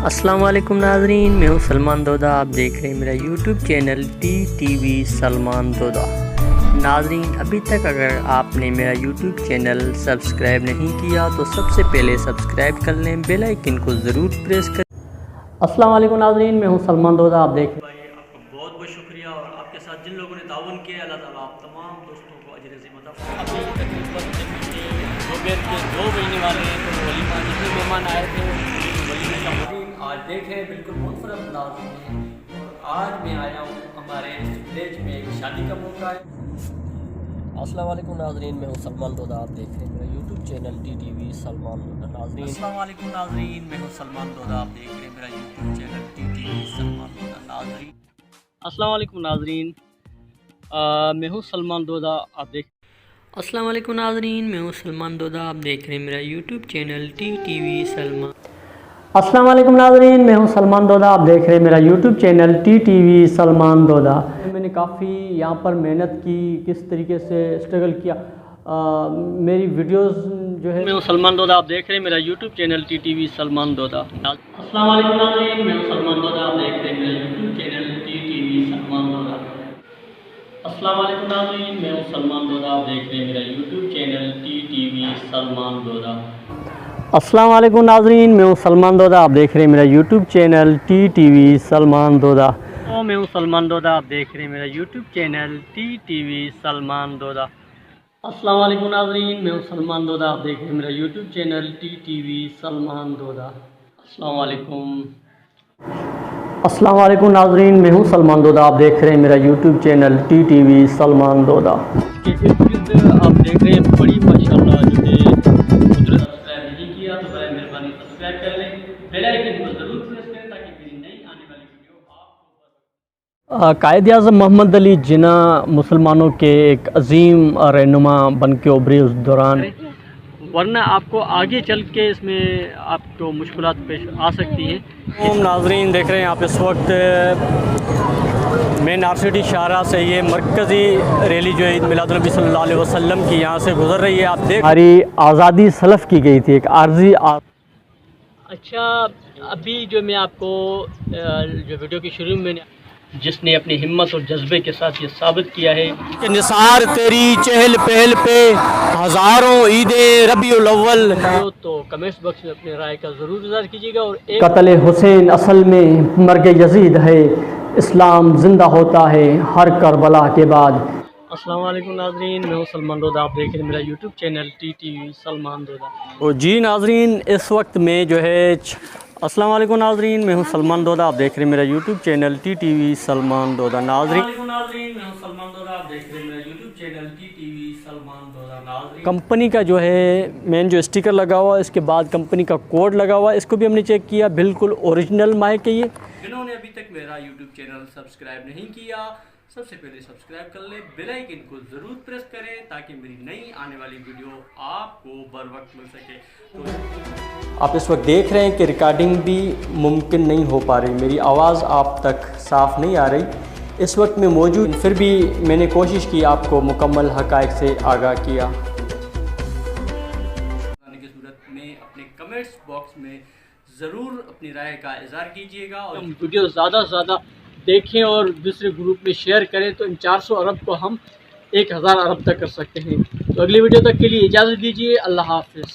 अस्सलाम वालेकुम नाज़रीन, मैं हूँ सलमान दोदा। आप देख रहे हैं मेरा YouTube channel T Salman Doda. नाज़रीन, अभी तक अगर आपने मेरा यूट्यूब चैनल सब्सक्राइब नहीं किया तो सबसे पहले सब्सक्राइब कर लें, बेल आइकन को ज़रूर प्रेस करें। अस्सलाम वालेकुम नाज़रीन, मैं हूँ सलमान दोदा। आप देख रहे हैं। आपका बहुत बहुत शुक्रिया और आपके साथ जिन लोगों ने ताउन किया, अल्लाह ताला आप तमाम दोस्तों को अजर अज़ीम अता फरमाए। अभी तकरीबन दोपहर के 2 बजने वाले हैं, तो वलीमा जितने मेहमान आए थे वलीमे का मुदीन आज देख रहे हैं बिल्कुल मुनफरद अंदाज में। और आज मैं आया हूँ हमारे विलेज में एक शादी का मौका है। अस्सलाम वालेकुम नाज़रीन, मैं हूँ सलमान दोदा। आप देख रहे हैं मेरा YouTube channel T Salman Doda. नाज़रीन, अस्सलाम वालेकुम नाज़रीन, मैं हूँ सलमान दोदा। आप देख रहे हैं मेरा YouTube channel T Salman Doda. नाज़रीन, अस्सलाम वालेकुम नाज़रीन, मैं हूँ सलमान दोदा। आप देख अस्सलाम वालेकुम नाज़रीन, मैं हूँ सलमान दोदा। आप देख रहे हैं मेरा यूट्यूब चैनल टी सलमान। अस्सलाम वालेकुम नाज़रीन, मैं हूँ सलमान दोदा। आप देख रहे हैं मेरा YouTube channel T Salman Doda. मैंने काफ़ी यहाँ पर मेहनत की, किस तरीके से स्ट्रगल किया। मेरी वीडियोस जो है, मैं हूँ सलमान दोदा। आप देख रहे हैं मेरा YouTube channel T Salman Doda. अस्सलाम वालेकुम नाज़रीन, मैं हूँ सलमान दोदा। आप देख रहे हैं मेरा YouTube channel T Salman Doda. अस्सलाम वालेकुम नाज़रीन, मैं हूँ सलमान दोदा। आप देख रहे हैं मेरा YouTube channel T Salman Doda. अस्सलाम वालेकुम नाज़रीन, मैं हूँ सलमान दोदा। आप देख रहे हैं मेरा YouTube channel T Salman Doda. मैं हूँ सलमान दोदा। आप देख रहे हैं मेरा YouTube channel T Salman Doda. अस्सलाम वालेकुम नाज़रीन, मैं हूँ सलमान दोदा। आप देख रहे हैं मेरा YouTube channel T Salman Doda. अस्सलाम वालेकुम। अस्सलाम वालेकुम नाज़रीन, मैं हूँ सलमान दोदा। आप देख रहे हैं मेरा YouTube channel T Salman Doda. के इर्द आप देख रहे हैं बड़ी माशाल्लाह जो है कुदरत। सब्सक्राइब नहीं किया तो बड़ी मेहरबानी सब्सक्राइब कर लें, बेल आइकन को ज़रूर प्रेस करें ताकि मेरी नई आने वाली वीडियो आपको। कायद आज़म मोहम्मद अली जिन्ना मुसलमानों के एक अजीम रहनुमा बन के उभरे उस दौरान, वरना आपको आगे चल के इसमें आपको मुश्किलात पेश आ सकती हैं। नाज़रीन देख रहे हैं आप इस वक्त मेन आरसीटी शाहरा से ये मरकज़ी रैली जो है ईद मिलाद नबी सल्लल्लाहु अलैहि वसल्लम की यहाँ से गुज़र रही है। आप देख, हमारी आज़ादी सलफ़ की गई थी, एक आर्जी अच्छा, अभी जो मैं आपको जो वीडियो की शुरू में जिसने अपनी हिम्मत और जज्बे के साथ ये साबित किया है कि निसार तेरी चहल पहल पे हज़ारों ईदे रबीउल अव्वल, तो कमेंट्स बॉक्स में अपनी राय का ज़रूर इज़हार कीजिएगा। और कत्ल हुसैन असल में मर्ग यजीद है, इस्लाम जिंदा होता है हर करबला के बाद। अस्सलाम वालेकुम नाज़रीन, मैं हूँ सलमान दोदा। आप देख रहे हैं मेरा YouTube channel T Salman Doda. और जी नाज़रीन, इस वक्त में जो है अस्सलाम वालेकुम नाज़रीन, मैं हूँ सलमान दोदा। आप देख रहे हैं मेरा YouTube channel T Salman Doda. नाज़रीन, मैं हूँ सलमान दोदा। आप देख रहे हैं मेरा YouTube channel T Salman Doda. नाज़रीन, कंपनी का जो है मेन जो स्टिकर लगा हुआ है, इसके बाद कंपनी का कोड लगा हुआ है, इसको भी हमने चेक किया, बिल्कुल ओरिजिनल माइक है ये। जिन्होंने अभी तक मेरा यूट्यूब चैनल सब्सक्राइब नहीं किया, सबसे पहले सब्सक्राइब कर ले, बेल आइकन को ज़रूर प्रेस करें ताकि मेरी नई आने वाली वीडियो आपको बर वक्त मिल सके। तो आप इस वक्त देख रहे हैं कि रिकॉर्डिंग भी मुमकिन नहीं हो पा रही, मेरी आवाज़ आप तक साफ़ नहीं आ रही इस वक्त में मौजूद, फिर भी मैंने कोशिश की आपको मुकम्मल हक़ाइक़ से आगाह किया। की सूरत में अपने कमेंट्स बॉक्स में ज़रूर अपनी राय का इज़हार कीजिएगा और हम वीडियो ज़्यादा से ज़्यादा देखें और दूसरे ग्रुप में शेयर करें तो इन 400 अरब को हम 1000 अरब तक कर सकते हैं। तो अगली वीडियो तक के लिए इजाज़त दीजिए। अल्लाह हाफ़िज़।